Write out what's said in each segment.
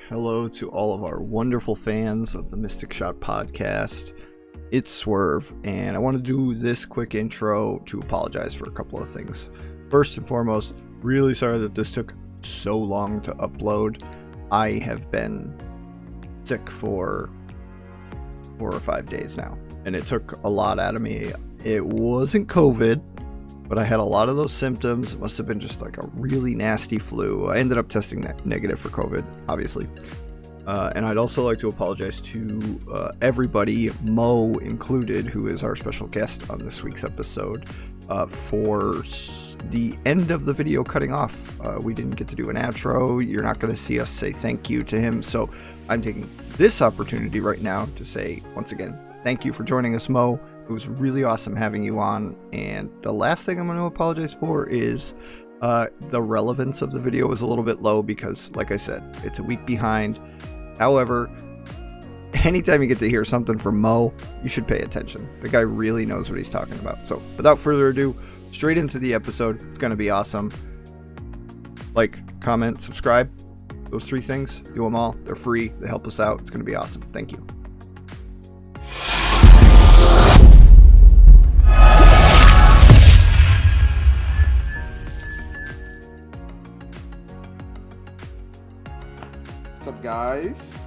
hello to all of our wonderful fans of the Mystic Shot podcast. It's Swerve, and I want to do this quick intro to apologize for a couple of things. First and foremost, really sorry that this took so long to upload. I have been sick for 4 or 5 days now, and it took a lot out of me. It wasn't COVID, but I had a lot of those symptoms. It must have been just like a really nasty flu. I ended up testing negative for COVID, obviously. And I'd also like to apologize to everybody, Mo included, who is our special guest on this week's episode, for the end of the video cutting off. We didn't get to do an outro. You're not going to see us say thank you to him. So I'm taking this opportunity right now to say, once again, thank you for joining us, Mo. It was really awesome having you on. And the last thing I'm going to apologize for is the relevance of the video was a little bit low because, like I said, it's a week behind. However, anytime you get to hear something from Mo, you should pay attention. The guy really knows what he's talking about. So without further ado, straight into the episode. It's going to be awesome. Like, comment, subscribe. Those 3 things, do them all. They're free. They help us out. It's going to be awesome. Thank you. What's up, guys?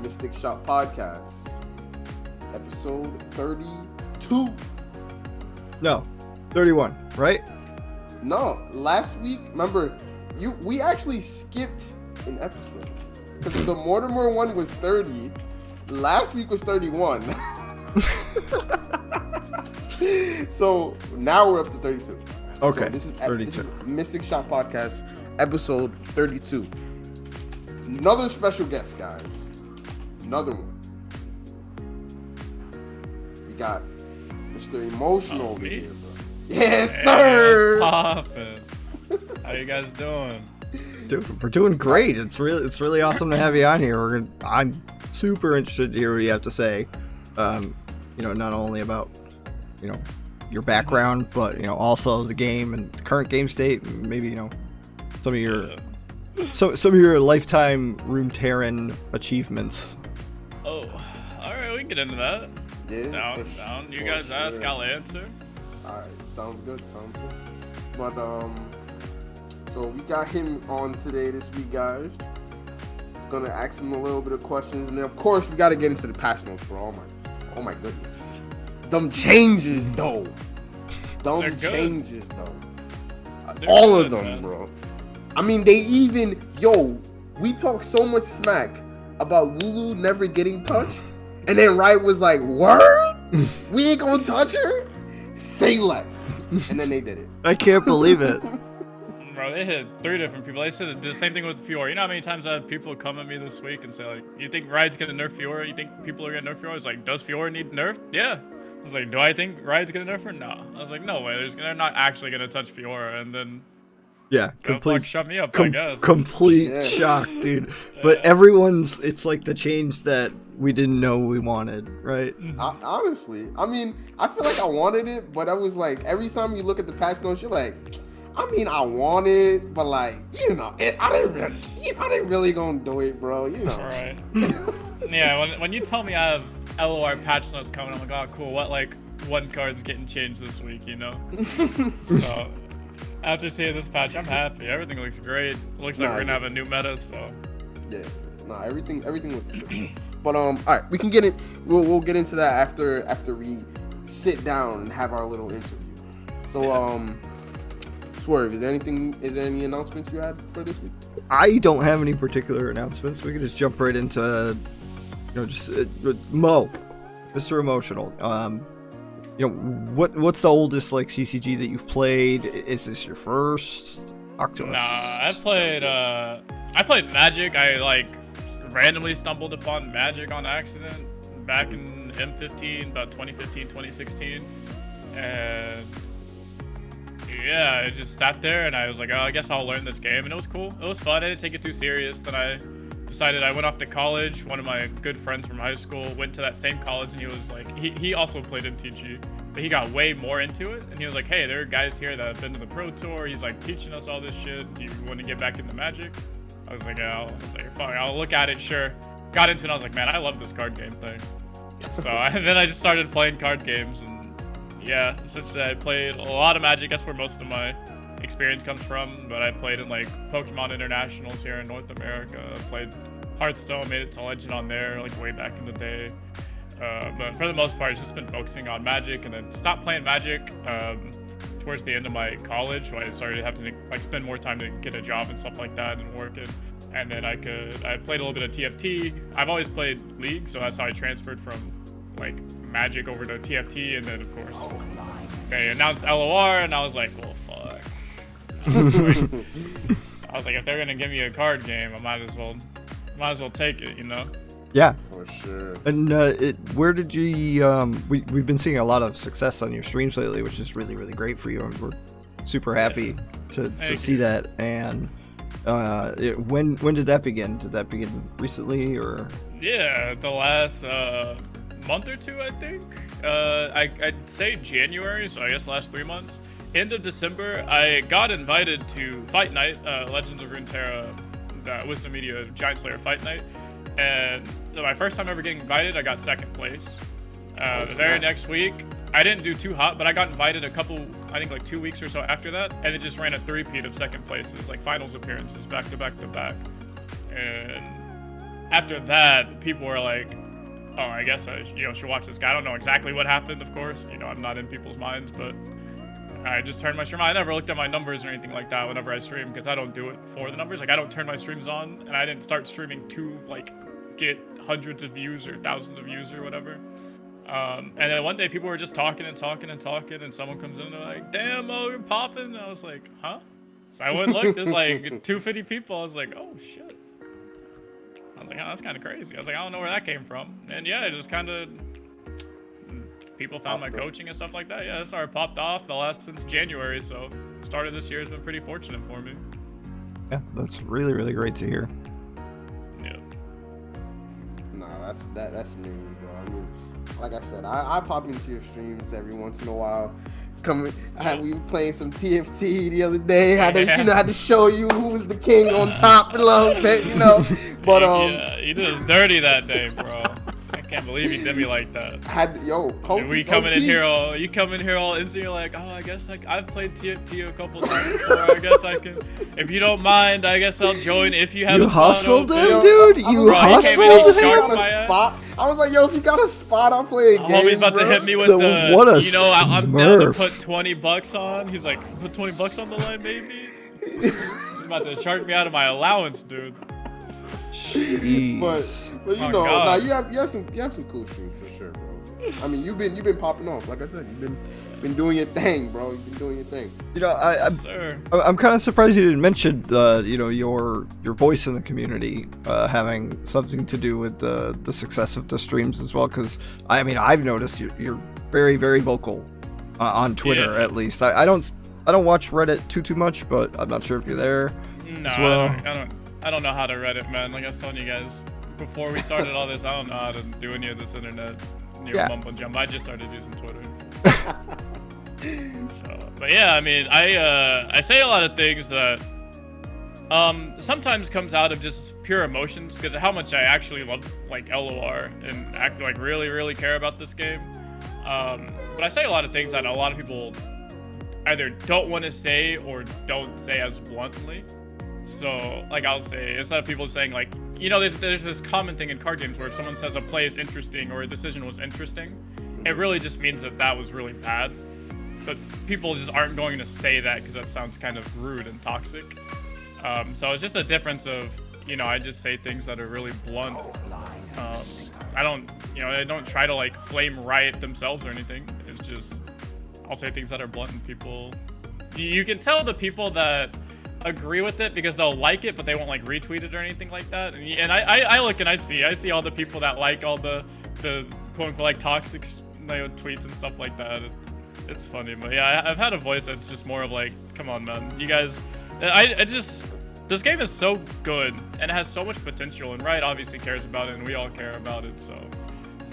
Mystic Shot Podcast, episode 32. No, 31, right? No, last week, remember, we actually skipped an episode because the Mortimer one was 30. Last week was 31. So now we're up to 32. Okay, so this is Mystic Shot Podcast, episode 32. Another special guest, guys. Another one. We got Mr.eMOEtional over here, bro. Yes, sir. Poppin'. How you guys doing? Dude, we're doing great. It's really awesome to have you on here. I'm super interested to hear what you have to say. Not only about your background, but also the game and the current game state. And maybe some of your some of your lifetime Runeterra achievements. Oh, all right, we can get into that. Yeah, down. You guys ask, I'll answer. All right, sounds good. But so we got him on today this week, guys. Gonna ask him a little bit of questions, and then of course we gotta get into the patch notes, bro. Oh my goodness, them changes though. All of them, man. Bro. I mean, they even we talk so much smack about Lulu never getting touched, and then Riot was like, "Word, we ain't gonna touch her. Say less." And then they did it. I can't believe it. Bro, they hit 3 different people. They said the same thing with Fiora. You know how many times I had people come at me this week and say, like, you think Riot's gonna nerf Fiora? You think people are gonna nerf Fiora? I was like, does Fiora need nerfed? Yeah. I was like, do I think Riot's gonna nerf her? No. I was like, no way. They're not actually gonna touch Fiora. And then, yeah, complete. Shut me up, I guess. Complete shock, dude. But everyone's, it's like the change that we didn't know we wanted, right? Honestly, I mean, I feel like I wanted it, but I was like, every time you look at the patch notes, you're like, I mean, I want it, but like, I didn't really gonna do it, bro. Right. Yeah, when you tell me I have LOR patch notes coming, I'm like, oh, cool. What, like, 1 card's getting changed this week, So, after seeing this patch, I'm happy. Everything looks great. It looks like we're gonna have a new meta, so. Yeah, everything looks good. But all right, we can get it. We'll get into that after we sit down and have our little interview. So, Swerve, is there any announcements you had for this week? I don't have any particular announcements. We can just jump right into, Mo, Mr.eMOEtional. What's the oldest like CCG that you've played? Is this your first? Talk to us. Nah, I played Magic. I like randomly stumbled upon Magic on accident back in M15, about 2015, 2016, and yeah, I just sat there and I was like, oh, I guess I'll learn this game, and it was cool. It was fun. I didn't take it too serious. Then I decided I went off to college. One of my good friends from high school went to that same college, and he was like, he also played MTG, but he got way more into it, and he was like, hey, there are guys here that have been to the Pro Tour. He's like teaching us all this shit. Do you want to get back into Magic? I was like, fuck, I'll look at it, sure. Got into it, and I was like, man, I love this card game thing. So and then I just started playing card games, and yeah, essentially I played a lot of Magic. That's where most of my experience comes from. But I played in like Pokemon Internationals here in North America. I played Hearthstone, made it to Legend on there, like way back in the day. But for the most part, it's just been focusing on Magic, and then stopped playing Magic towards the end of my college, when I started having to like spend more time to get a job and stuff like that and working. And then I played a little bit of TFT. I've always played League, so that's how I transferred from like Magic over to TFT. And then of course they announced LOR, and I was like, well, fuck. I was like, if they're gonna give me a card game, I might as well take it, you know? Yeah, for sure. And where did you? We've been seeing a lot of success on your streams lately, which is really, really great for you, and we're super happy to see that. And when did that begin? Did that begin recently, or? Yeah, the last month or two, I think. I'd say January, so I guess last 3 months. End of December, I got invited to Fight Night, Legends of Runeterra, Wisdom Media Giant Slayer Fight Night. And my first time ever getting invited, I got second place. The very next week, I didn't do too hot, but I got invited a couple, I think like 2 weeks or so after that, and it just ran a three-peat of second places, like finals appearances, back to back to back. And after that, people were like, oh, I guess I should watch this guy. I don't know exactly what happened, of course. I'm not in people's minds, but I just turned my stream on. I never looked at my numbers or anything like that whenever I stream, because I don't do it for the numbers. Like, I don't turn my streams on, and I didn't start streaming to like get hundreds of views or thousands of views or whatever. And then one day people were just talking, and someone comes in and they're like, damn, Mo, you're popping. And I was like, huh? So I went and looked, there's like 250 people. I was like, oh shit. I was like, oh, that's kind of crazy. I was like, I don't know where that came from. And yeah, it just kind of, people found my coaching and stuff like that. Yeah, it started popped off since January. So start of this year has been pretty fortunate for me. Yeah, that's really, really great to hear. Yeah. Nah, that's me, bro. I mean, like I said, I pop into your streams every once in a while. We were playing some TFT the other day. Had to show you who was the king on top a little bit, But yeah, you did us dirty that day, bro. I can't believe you did me like that. You come in here all instant. You're like, oh, I guess I've played TFT a couple times before. I guess I can. If you don't mind, I guess I'll join. If you have you a spot hustled open. him, dude. You hustled him. I was like, yo, if you got a spot, I'll play a game. Homie's about to hit me with what a I'm down to put $20 on. He's like, put $20 on the line, baby. He's about to charge me out of my allowance, dude. Jeez. But you have some cool streams for sure, bro. I mean, you've been popping off. Like I said, you've been doing your thing, bro. You've been doing your thing. I'm kind of surprised you didn't mention your voice in the community having something to do with the success of the streams as well, because I mean, I've noticed you're very, very vocal on Twitter, at least. I don't watch Reddit too much, but I'm not sure if you're there as well. I don't know how to Reddit, man. Like I was telling you guys before we started all this, I don't know how to do any of this internet mumbo jumbo. I just started using Twitter. But yeah, I mean, I say a lot of things that sometimes comes out of just pure emotions because of how much I actually love like LOR and like really, really care about this game. But I say a lot of things that a lot of people either don't want to say or don't say as bluntly. So like I'll say, instead of people saying like, there's this common thing in card games where if someone says a play is interesting or a decision was interesting, it really just means that was really bad. But people just aren't going to say that because that sounds kind of rude and toxic. So it's just a difference of, I just say things that are really blunt. I don't try to like flame riot themselves or anything. It's just, I'll say things that are blunt and people, you can tell the people that agree with it because they'll like it, but they won't like retweet it or anything like that. And I look and I see all the people that like all the quote unquote like toxic tweets and stuff like that. It's funny, but yeah, I've had a voice that's just more of like, come on, man, you guys. This game is so good and it has so much potential, and Riot obviously cares about it, and we all care about it. So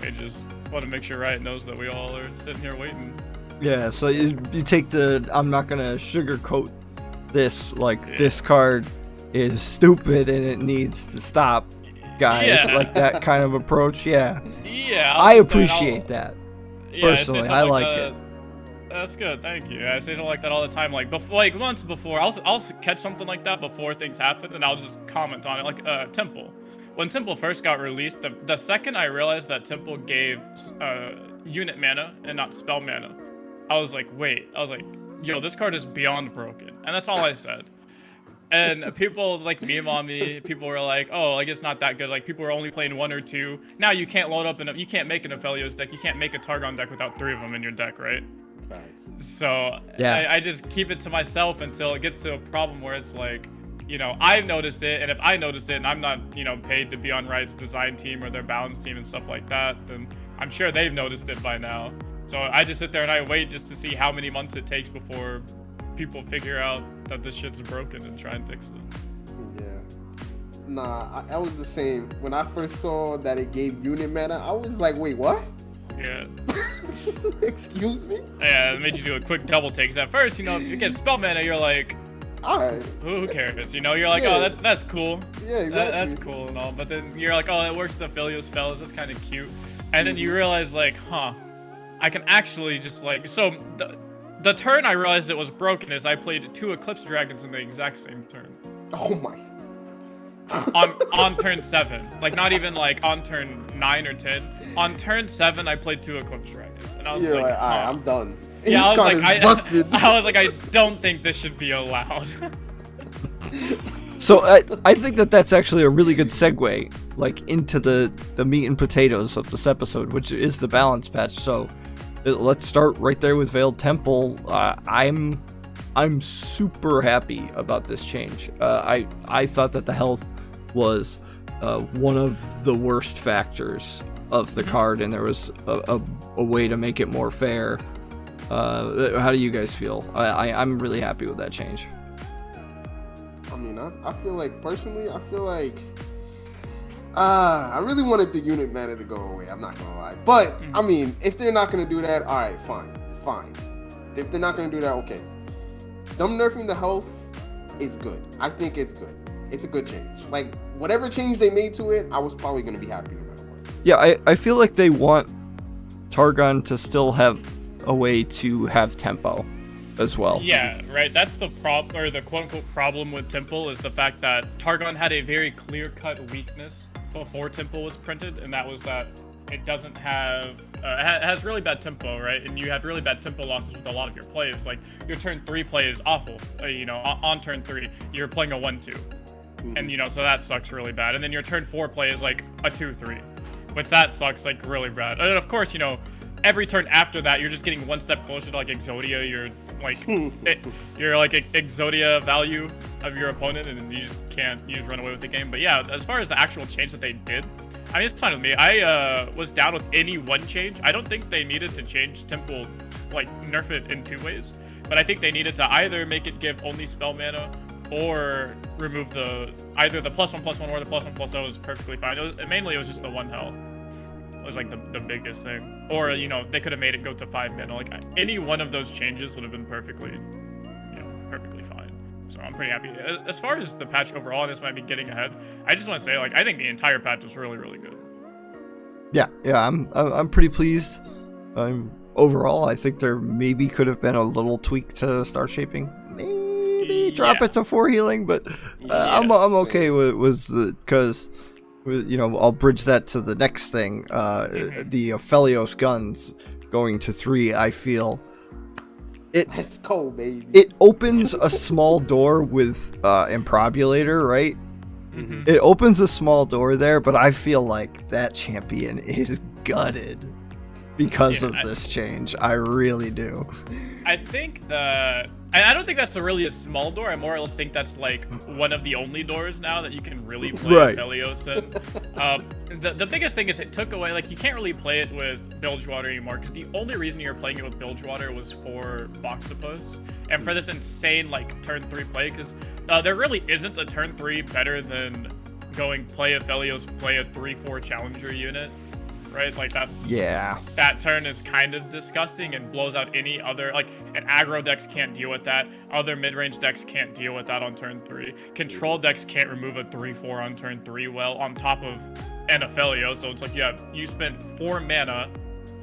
I just want to make sure Riot knows that we all are sitting here waiting. Yeah. So you take I'm not gonna sugarcoat this this card is stupid and it needs to stop, guys. Yeah. Like that kind of approach. Yeah, Yeah. I appreciate that. Yeah, Personally, I like it. That's good, thank you. I say something like that all the time. Like like months before, I'll catch something like that before things happen, and I'll just comment on it. Like Temple. When Temple first got released, the second I realized that Temple gave unit mana and not spell mana, I was like, wait. I was like, yo, this card is beyond broken, and that's all I said. And people like meme on me. People were like, "Oh, like it's not that good." Like people were only playing 1 or 2. Now you can't load up you can't make an Aphelios deck. You can't make a Targon deck without 3 of them in your deck, right? Facts. So Yeah. I just keep it to myself until it gets to a problem where it's like, I've noticed it, and if I noticed it, and I'm not, paid to be on Riot's design team or their balance team and stuff like that, then I'm sure they've noticed it by now. So I just sit there and I wait just to see how many months it takes before people figure out that this shit's broken and try and fix it. Yeah. Nah, I was the same. When I first saw that it gave unit mana, I was like, wait, what? Yeah. Excuse me? Yeah, it made you do a quick double take. 'Cause at first, if you get spell mana, you're like, Alright. who cares? You're like, Yeah. oh, that's cool. Yeah, exactly. That's cool and all. But then you're like, oh, it works with the Aphelios spells. That's kind of cute. And then you realize, like, I can actually just like, so the turn I realized it was broken is I played 2 Eclipse Dragons in the exact same turn. Oh my. on turn 7, like not even like on turn 9 or 10. On turn 7, I played 2 Eclipse Dragons, and I was You're like, alright, I'm done. Yeah, This card is busted. I was like, I don't think this should be allowed. So I think that's actually a really good segue, like into the meat and potatoes of this episode, which is the balance patch. So let's start right there with Veiled Temple. I'm super happy about this change. I thought that the health was one of the worst factors of the card, and there was a way to make it more fair. How do you guys feel? I'm really happy with that change. I mean, I feel like, personally, I really wanted the unit mana to go away, I'm not gonna lie. But, I mean, if they're not gonna do that, alright, fine. If they're not gonna do that, okay. Them nerfing the health is good. I think it's good. It's a good change. Like, whatever change they made to it, I was probably gonna be happy no matter what. Yeah, I feel like they want Targon to still have a way to have tempo as well. Yeah, right. That's the problem, or the quote-unquote problem with Temple, is the fact that Targon had a very clear-cut weakness before Temple was printed, and that was that it doesn't have, it has really bad tempo, right? And you have really bad tempo losses with a lot of your plays. Like, your turn 3 play is awful. On turn 3, you're playing a 1-2. And, so that sucks really bad. And then your turn 4 play is like a 2-3, which that sucks like really bad. And of course, every turn after that, you're just getting one step closer to like Exodia. You're like, you're like Exodia value of your opponent, and you just run away with the game. But yeah, as far as the actual change that they did, I mean, it's fine with me. I was down with any one change. I don't think they needed to change Temple, like nerf it in 2 ways. But I think they needed to either make it give only spell mana, or remove either the +1/+1 or the +1/+0 is perfectly fine. Mainly it was just the 1 health. Was like the biggest thing. Or they could have made it go to 5 mana. Like any one of those changes would have been perfectly fine. So I'm pretty happy. As far as the patch overall, and this might be getting ahead, I just want to say, like, I think the entire patch was really, really good. Yeah, I'm pretty pleased. Overall, I think there maybe could have been a little tweak to star shaping. Maybe drop it to 4 healing, but I'm okay with the, because I'll bridge that to the next thing. The Aphelios guns going to 3. I feel Let's go, baby. It opens a small door with Improbulator, right? It opens a small door there, but I feel like that champion is gutted because of this change. I really do. I think I don't think that's really a small door. I more or less think that's like one of the only doors now that you can really play Aphelios in. The biggest thing is it took away, like, you can't really play it with Bilgewater anymore, because the only reason you were playing it with Bilgewater was for Boxtopus and for this insane like turn 3 play, because there really isn't a turn 3 better than going play Aphelios, play a 3/4 challenger unit, right? Like Yeah. that turn is kind of disgusting and blows out any other, like, an aggro decks can't deal with that. Other mid-range decks can't deal with that on turn 3. Control decks can't remove a 3/4 on turn 3 well, on top of an Ophelio. So it's like, you spent 4 mana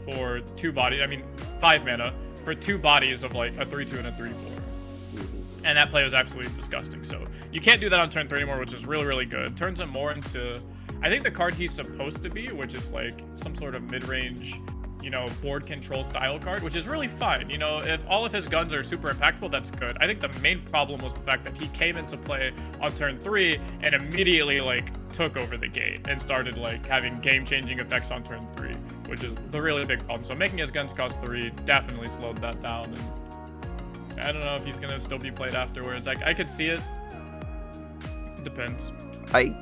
for 2 bodies. I mean, 5 mana for 2 bodies of like a 3/2 and a 3/4. And that play was absolutely disgusting. So you can't do that on turn 3 anymore, which is really, really good. Turns him more into, I think, the card he's supposed to be, which is like some sort of mid-range, you know, board control style card, which is really fine. You know, if all of his guns are super impactful, that's good. I think the main problem was the fact that he came into play on turn 3 and immediately like took over the gate and started like having game-changing effects on turn 3, which is the really big problem. So making his guns cost 3 definitely slowed that down, and I don't know if he's gonna still be played afterwards. Like, I could see it. Depends. I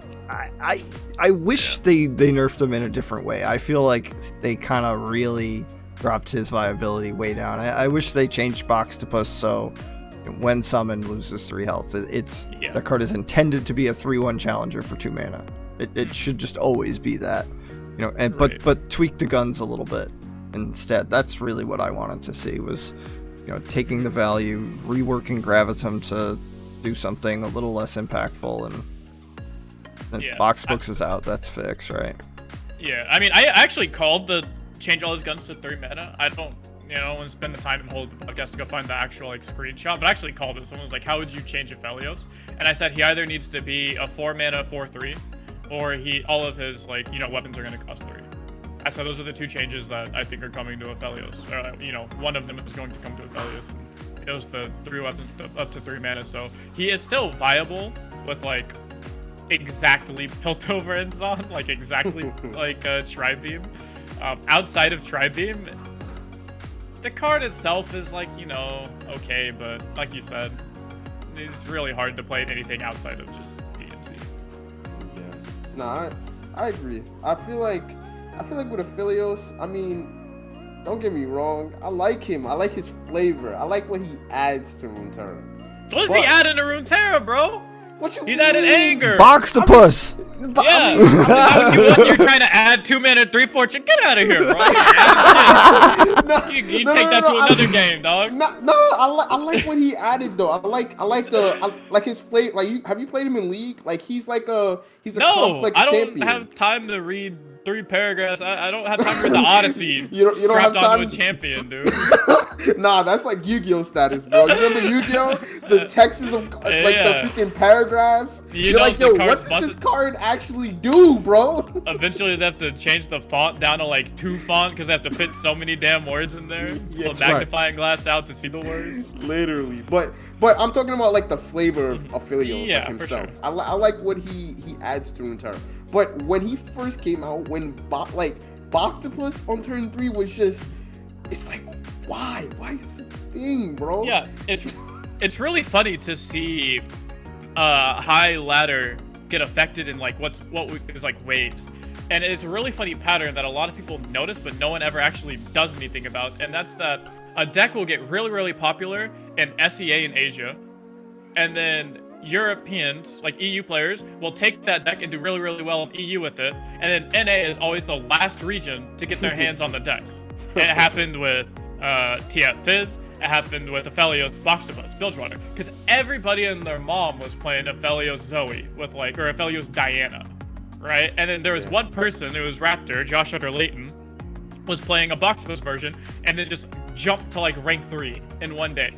wish they nerfed him in a different way. I feel like they kind of really dropped his viability way down. I wish they changed Boxtopus so when summoned loses 3 health. The card is intended to be a 3/1 challenger for 2 mana. It should just always be that, you know. And Right. but tweak the guns a little bit instead. That's really what I wanted to see, was, you know, taking the value, reworking Gravitum to do something a little less impactful, and Boxbooks is out. That's fixed, right? Yeah, I mean, I actually called the change all his guns to 3 mana. I don't, you know, want to spend the time and hold the podcast to go find the actual like screenshot, but I actually called it. Someone was like, how would you change Aphelios? And I said he either needs to be a 4 mana 4/3, or all of his, like, you know, weapons are going to cost 3. I said those are the 2 changes that I think are coming to Aphelios. You know, one of them is going to come to Aphelios. It was the 3 weapons up to 3 mana, so he is still viable with like exactly Piltover and Zon, like exactly like Tri-Beam. Outside of Tri-Beam, the card itself is like, you know, okay, but like you said, it's really hard to play anything outside of just DMC. Yeah. Nah, I agree. I feel like with Aphelios, I mean, don't get me wrong, I like him. I like his flavor. I like what he adds to Runeterra. What does he add in a Runeterra, bro? What you He's mean? added anger. Boxtopus. Yeah. You're trying to add 2 mana 3/4. Get out of here, bro. You take that to another game, dog. No, I like what he added though. I like his flavor. Like, have you played him in League? Like, he's a complex I don't champion. have time to read 3 paragraphs. I don't have time to read the Odyssey. You don't have time onto a champion, dude. Nah, that's like Yu-Gi-Oh status, bro. You remember Yu-Gi-Oh? The texts of the freaking paragraphs. You're like, yo, what does this card actually do, bro? Eventually, they have to change the font down to like 2 font because they have to fit so many damn words in there. Yeah, Pull magnifying glass out to see the words. Literally, but I'm talking about like the flavor of Aphelios, like himself. Sure. I like what he adds to Runeterra. But when he first came out, when Boxtopus on turn 3 was just, it's like, why is it a thing, bro? Yeah, it's really funny to see high ladder get affected in like what is like waves, and it's a really funny pattern that a lot of people notice but no one ever actually does anything about, and that's that a deck will get really, really popular in SEA in Asia, and then Europeans, like EU players, will take that deck and do really, really well in EU with it, and then NA is always the last region to get their hands on the deck. And it happened with TF Fizz, it happened with Aphelios Boxtopus, Bilgewater, because everybody and their mom was playing Aphelios Zoe with like, or Aphelios Diana, right? And then there was one person, it was Raptor, Josh Utter Layton, was playing a Boxtopus version, and then just jumped to like rank 3 in one day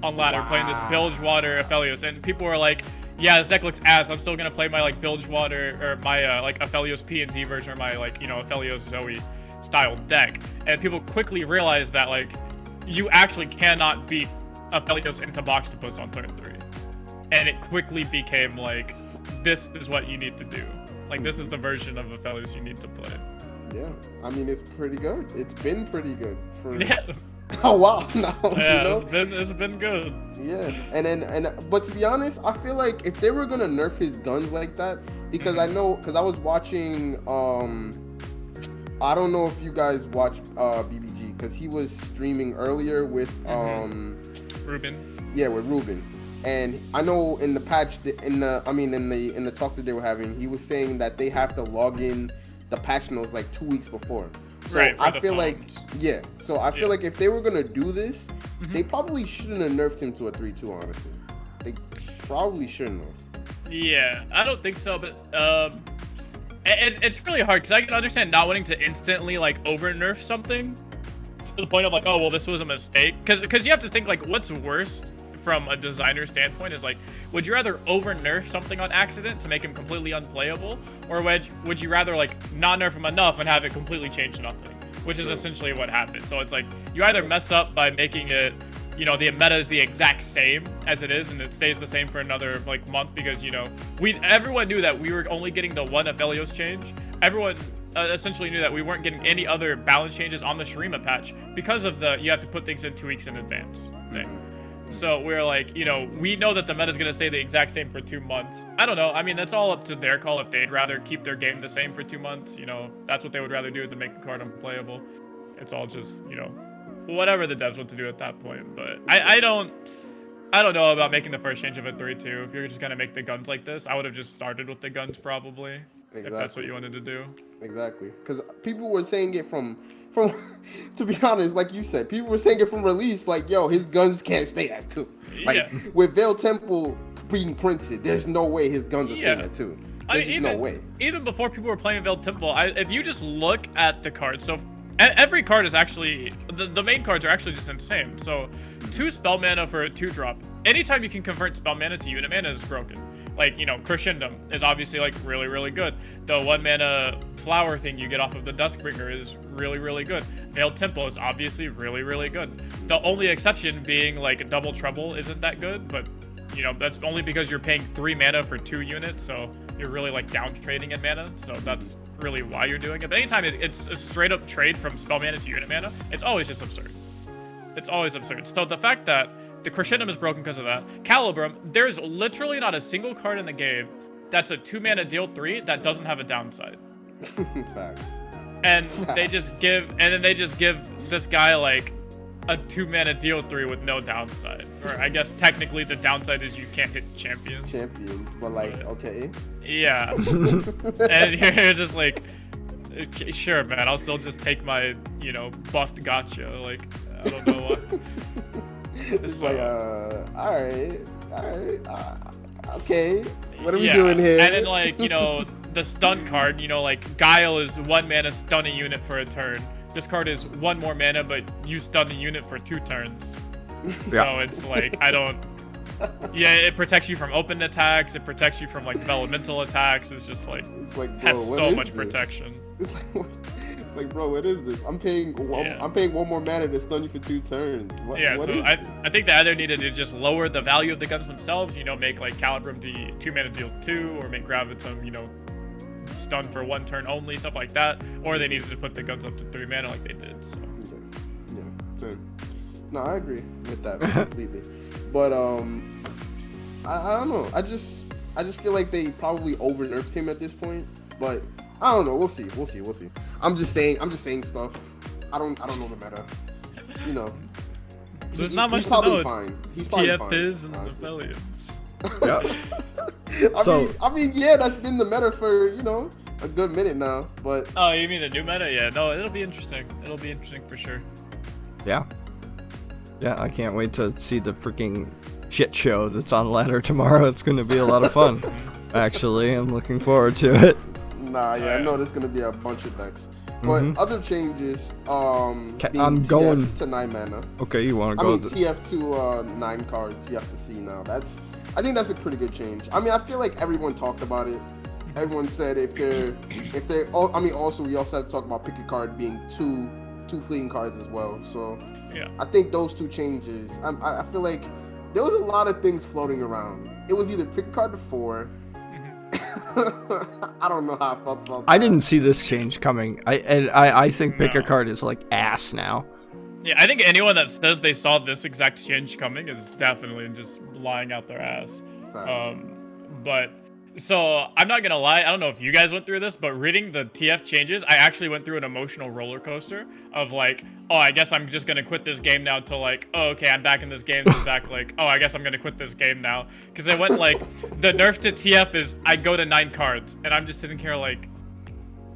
on ladder, playing this Bilgewater Aphelios, and people were like, yeah, this deck looks ass, I'm still gonna play my like Bilgewater, or my like Aphelios PNZ version, or my like, you know, Aphelios Zoe style deck. And people quickly realized that like, you actually cannot beat Aphelios into Boxtopus on turn 3. And it quickly became like, this is what you need to do. Like, this is the version of Aphelios you need to play. Yeah, I mean, it's pretty good. It's been pretty good for Yeah. a while now. Yeah, you know? it's been good. Yeah, but to be honest, I feel like if they were gonna nerf his guns like that, because I was watching, I don't know if you guys watch BBG, because he was streaming earlier with Ruben. Yeah, with Ruben. And I know in the patch, in the talk that they were having, he was saying that they have to log in the patch notes like 2 weeks before. So Right, for I the feel like, phones. yeah. So I feel like if they were gonna do this, they probably shouldn't have nerfed him to a 3-2. Honestly, they probably shouldn't have. Yeah, I don't think so, but it's really hard because I can understand not wanting to instantly like over nerf something to the point of like, oh well, this was a mistake. Because you have to think like, what's worse from a designer standpoint is like, would you rather over nerf something on accident to make him completely unplayable, or would you rather like not nerf him enough and have it completely change nothing, which is essentially what happened. So it's like you either mess up by making it, you know, the meta is the exact same as it is and it stays the same for another like month because, you know, everyone knew that we were only getting the one Aphelios change. Everyone essentially knew that we weren't getting any other balance changes on the Shurima patch because of the you have to put things in 2 weeks in advance thing. So we're like, you know, we know that the meta is going to stay the exact same for 2 months. I don't know. I mean, that's all up to their call if they'd rather keep their game the same for 2 months. You know, that's what they would rather do to make the card unplayable. It's all just, you know, whatever the devs want to do at that point. But I don't know about making the first change of a 3-2. If you're just going to make the guns like this, I would have just started with the guns probably. Exactly. If that's what you wanted to do. Exactly. Because people were saying it from to be honest, like you said, people were saying it from release, like, yo, his guns can't stay at 2. Like, with Veil Temple being printed, there's no way his guns are staying at 2. There's just no way. Even before people were playing Veil Temple, if you just look at the cards, so every card is actually, the main cards are actually just insane. So 2 spell mana for a 2-drop. Anytime you can convert spell mana to unit mana is broken. Like, you know, Crescendum is obviously like really, really good. The 1 mana flower thing you get off of the Duskbringer is really, really good. Veil Temple is obviously really, really good. The only exception being like Double Trouble isn't that good, but you know, that's only because you're paying 3 mana for 2 units, so you're really like down trading in mana, so that's really why you're doing it. But anytime it's a straight up trade from spell mana to unit mana, it's always just absurd. It's always absurd. So the fact that the Crescendum is broken because of that. Calibrum, there's literally not a single card in the game that's a 2 mana deal 3 that doesn't have a downside. Facts. And they just give this guy like a 2 mana deal 3 with no downside. Or I guess technically the downside is you can't hit champions. But like, okay. Yeah. And you're just like, okay, sure, man, I'll still just take my, you know, buffed gotcha. Like, I don't know what. It's like, alright, okay, what are we doing here? And then, like, you know, the stun card, you know, like, Guile is 1 mana stun a unit for a turn. This card is 1 more mana, but you stun a unit for 2 turns. So it's like, yeah, it protects you from open attacks, it protects you from, like, developmental attacks. It's just like, bro, has so much protection. It's like, bro, what is this? I'm paying 1 more mana to stun you for 2 turns. What is this? I think they either needed to just lower the value of the guns themselves, you know, make like Calibrum the 2 mana deal 2, or make Gravitum, you know, stun for 1 turn only, stuff like that, or they needed to put the guns up to 3 mana like they did. So. Yeah. No, I agree with that completely. But I don't know. I just feel like they probably over nerfed him at this point. But I don't know. We'll see. I'm just saying stuff. I don't know the meta. You know. There's not much he's probably to know. fine. He's probably TF fine. is and the Aphelios. I mean, yeah, that's been the meta for, you know, a good minute now. But oh, you mean the new meta? Yeah, no, it'll be interesting. It'll be interesting for sure. Yeah, I can't wait to see the freaking shit show that's on ladder tomorrow. It's gonna be a lot of fun. Actually, I'm looking forward to it. Nah, yeah, I know there's gonna be a bunch of decks. But other changes, being I'm TF going to 9 mana. Okay, you want to go? TF to 9 cards. You have to see now. I think that's a pretty good change. I mean, I feel like everyone talked about it. Everyone said if they're, I mean, also we also have to talk about pick a card being two fleeting cards as well. So yeah, I think those 2 changes. I feel like there was a lot of things floating around. It was either pick a card to 4. I don't know how I felt about that. I didn't see this change coming. I think pick a card is like ass now. Yeah, I think anyone that says they saw this exact change coming is definitely just lying out their ass. But so I'm not gonna lie, I don't know if you guys went through this, but reading the TF changes, I actually went through an emotional roller coaster of like, oh, I guess I'm just gonna quit this game now, to like, oh, okay, I'm back in this game, to back like, oh, I guess I'm gonna quit this game now. Because it went like, the nerf to TF is I go to 9 cards, and I'm just sitting here like,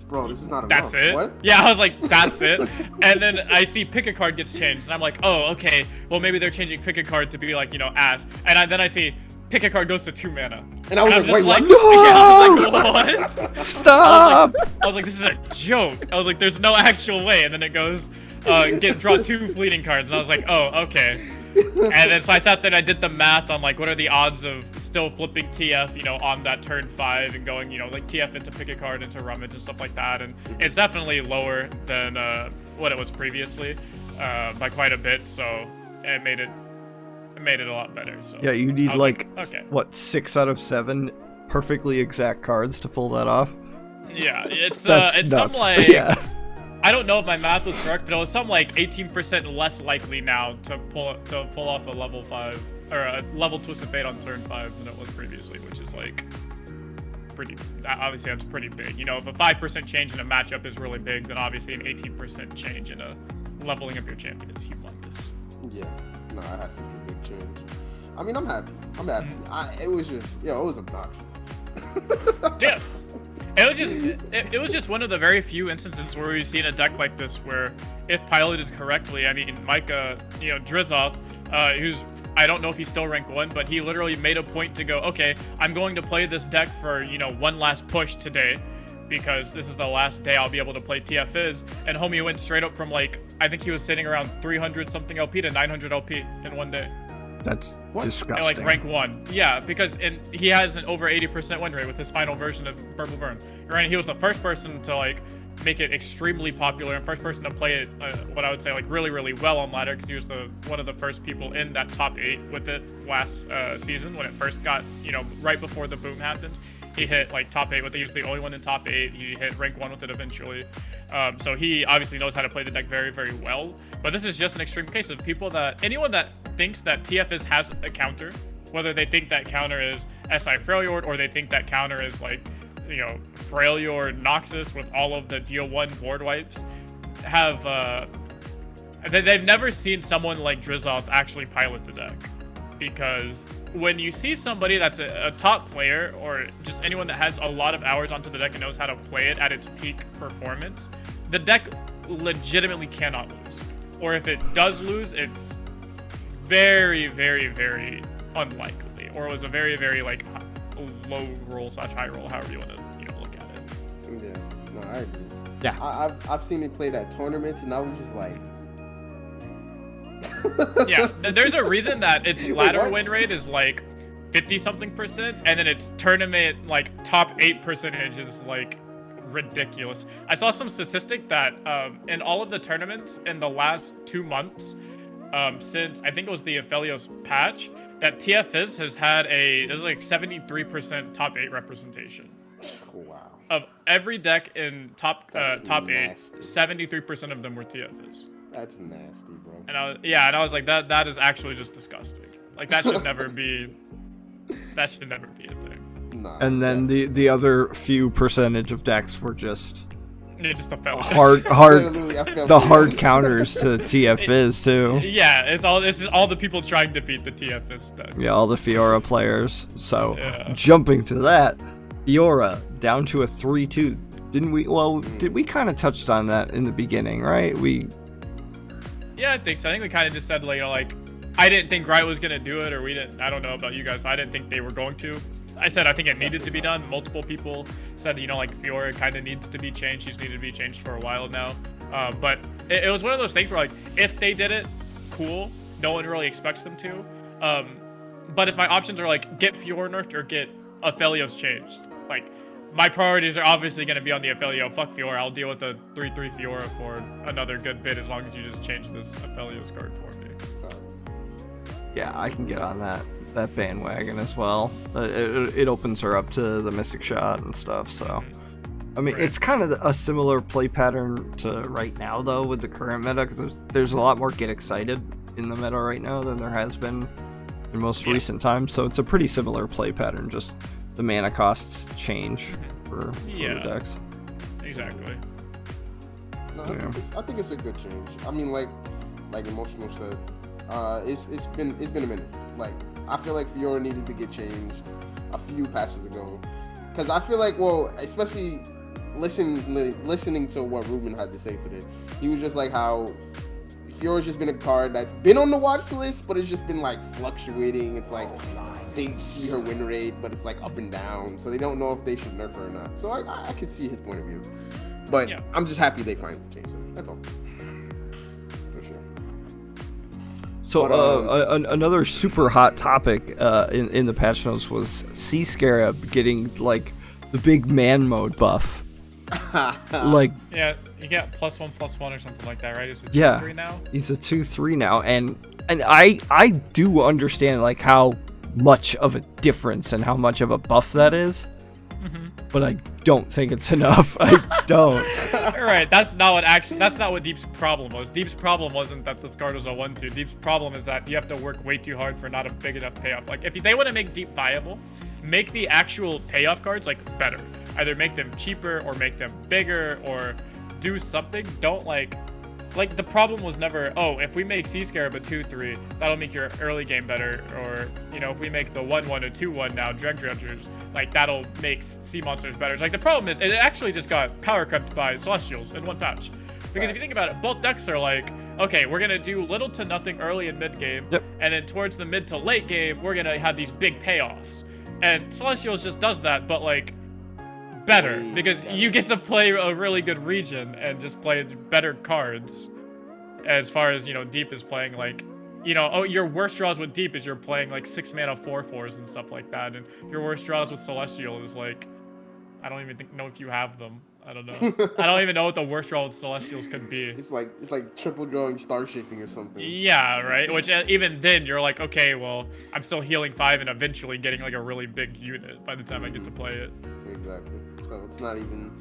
bro, this is not That's enough. it? What? Yeah, I was like, that's it. And then I see pick a card gets changed, and I'm like, oh, okay. Well, maybe they're changing pick a card to be like, you know, ass. And then I see pick a card goes to 2 mana. And I was like, wait, what? No! Yeah, I was like, what? Stop! I was like, this is a joke. I was like, there's no actual way. And then it goes, draw 2 fleeting cards. And I was like, oh, okay. And then so I sat there and I did the math on like what are the odds of still flipping TF, you know, on that turn 5 and going, you know, like TF into pick a card into rummage and stuff like that. And it's definitely lower than what it was previously by quite a bit. So it made it a lot better. So Yeah, you need like, okay. what, 6 out of 7 perfectly exact cards to pull that off? Yeah, it's That's some nuts. like Yeah. I don't know if my math was correct, but it was some like 18% less likely now to pull off a level 5 or a level Twisted Fate on turn 5 than it was previously, which is like pretty. Obviously, that's pretty big. You know, if a 5% change in a matchup is really big, then obviously an 18% change in a leveling up your champion is humongous. Yeah, no, it has to be a big change. I mean, I'm happy. It was just, it was obnoxious. Yeah. It was just one of the very few instances where we've seen a deck like this where, if piloted correctly, I mean, Micah, you know, Drizzoth, who's, I don't know if he's still rank 1, but he literally made a point to go, okay, I'm going to play this deck for, you know, one last push today, because this is the last day I'll be able to play TF and homie went straight up from like, I think he was sitting around 300 something LP to 900 LP in one day. That's disgusting. And like rank 1. Yeah, because he has an over 80% win rate with his final version of Purple Burn. Right, he was the first person to like make it extremely popular and first person to play it, what I would say like really, really well on ladder, because he was one of the first people in that top 8 with it last season when it first got, you know, right before the boom happened. He hit like top 8 with it. He was the only one in top 8. He hit rank 1 with it eventually. So he obviously knows how to play the deck very, very well. But this is just an extreme case of anyone that thinks that TFS has a counter, whether they think that counter is SI Freljord or they think that counter is like, you know, Freljord Noxus with all of the deal 1 board wipes, they've never seen someone like Drizzoth actually pilot the deck. Because when you see somebody that's a top player or just anyone that has a lot of hours onto the deck and knows how to play it at its peak performance, the deck legitimately cannot lose. Or if it does lose, it's very, very, very unlikely. Or it was a very, very like low roll / high roll, however you want to, you know, look at it. Yeah, no, I agree. Yeah. I've seen it played at tournaments and I was just like, yeah, there's a reason that its ladder win rate is like 50-something%, and then its tournament like top 8% is like ridiculous. I saw some statistic that in all of the tournaments in the last 2 months, since I think it was the Aphelios patch, that TFS has had there's like 73% top 8 representation. wow. Of every deck in top 8, nasty. 73% of them were TFS. That's nasty, bro. And I was like, that is actually just disgusting. Like that should never be a thing. Nah, And then the other few percentage of decks were just Yeah, just a fail. hard Literally, I felt the hard this. counters to TF too. Yeah, it's just all the people trying to beat the TFS decks. Yeah, all the Fiora players. So Yeah. jumping to that, Fiora down to a 3-2. Didn't we? Well, did we kind of touched on that in the beginning, right? Yeah, I think so. I think we kind of just said, like, you know, like, I didn't think Riot was gonna do it, or we didn't. I don't know about you guys, but I didn't think they were going to. I said I think it needed to be done. Multiple people said, you know, like Fiora kind of needs to be changed. She's needed to be changed for a while now. But it was one of those things where, like, if they did it, cool. No one really expects them to. But if my options are like get Fiora nerfed or get Aphelios changed, like, my priorities are obviously going to be on the Aphelio. Fuck Fiora. I'll deal with the 3/3 Fiora for another good bit as long as you just change this Aphelios card for me. Yeah, I can get on that bandwagon as well. It opens her up to the Mystic Shot and stuff. So, I mean, it's kind of a similar play pattern to right now though with the current meta, because there's a lot more get excited in the meta right now than there has been in most recent times. So it's a pretty similar play pattern. Just the mana costs change for the decks. Exactly. No, I think it's a good change. I mean, like Emotional said, it's been a minute. Like, I feel like Fiora needed to get changed a few patches ago, because I feel like, well, especially listening to what Ruben had to say today, he was just like how Fiora's just been a card that's been on the watch list, but it's just been like fluctuating. It's like they see her win rate, but it's like up and down, so they don't know if they should nerf her or not. So I could see his point of view, but yeah. I'm just happy they finally changed it. That's all. For sure. So another super hot topic in the patch notes was Sea Scarab getting like the big man mode buff. Like yeah, you get +1/+1 or something like that, right? He's a 2/3 now. He's a 2/3 now, and I do understand like how much of a difference and how much of a buff that is, but I don't think it's enough. I don't. Right, that's not what Deep's problem was. Deep's problem wasn't that this card was a 1/2. Deep's problem is that you have to work way too hard for not a big enough payoff. Like if they want to make Deep viable, make the actual payoff cards like better. Either make them cheaper or make them bigger or do something. Don't like the problem was never, oh, if we make Sea Scarab a 2/3, that'll make your early game better. Or, you know, if we make the 1/1 a 2/1 now, Dreg Dredgers, like that'll make sea monsters better. It's like the problem is it actually just got power crept by Celestials in one patch. Because if you think about it, both decks are like, okay, we're gonna do little to nothing early and mid game, and then towards the mid to late game, we're gonna have these big payoffs. And Celestials just does that, but like better, because you get to play a really good region and just play better cards. As far as, you know, Deep is playing like, you know, oh, your worst draws with Deep is you're playing like 6 mana 4/4s and stuff like that, and your worst draws with Celestial is like, I don't even know if you have them. I don't know. I don't even know what the worst draw with Celestials could be. It's like triple drawing Star Shaping or something. Yeah, right. Which even then you're like, okay, well, I'm still healing 5 and eventually getting like a really big unit by the time I get to play it. Exactly. So it's not even